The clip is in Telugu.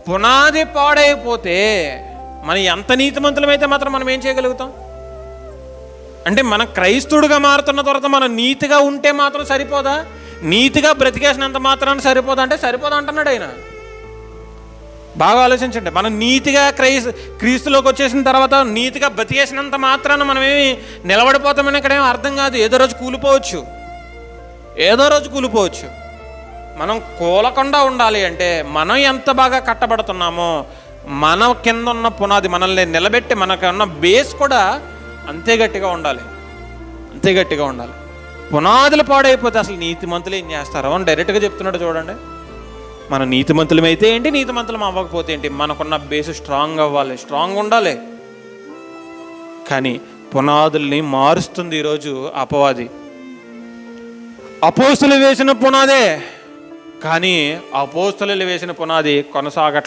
పునాది పాడైపోతే మనం ఎంత నీతిమంతులమైతే మాత్రం మనం ఏం చేయగలుగుతాం? అంటే మనం క్రైస్తవుడిగా మారుతున్న తర్వాత మనం నీతిగా ఉంటే మాత్రం సరిపోదా? నీతిగా బ్రతికేసినంత మాత్రాన్ని సరిపోదా అంటే సరిపోదా అంటున్నాడు ఆయన. బాగా ఆలోచించండి. మనం నీతిగా క్రీస్తులోకి వచ్చేసిన తర్వాత నీతిగా బ్రతికేసినంత మాత్రాన మనమేమి నిలబడిపోతామని ఇక్కడ ఏమి అర్థం కాదు. ఏదో రోజు కూలిపోవచ్చు. మనం కూలకుండా ఉండాలి అంటే మనం ఎంత బాగా కట్టబడుతున్నామో మన కింద ఉన్న పునాది మనల్ని నిలబెట్టి మనకు ఉన్న బేస్ కూడా అంతే గట్టిగా ఉండాలి. పునాదులు పాడైపోతే అసలు నీతిమంతులు ఏం చేస్తారో అని డైరెక్ట్గా చెప్తున్నాడు చూడండి. మన నీతిమంతులమైతే ఏంటి, నీతిమంతులం అవ్వకపోతే ఏంటి, మనకున్న బేస్ స్ట్రాంగ్ ఉండాలి. కానీ పునాదుల్ని మారుస్తుంది ఈరోజు అపవాది. అపోస్తులు వేసిన పునాదే, కానీ అపోస్తులు వేసిన పునాది కొనసాగట్లేదు.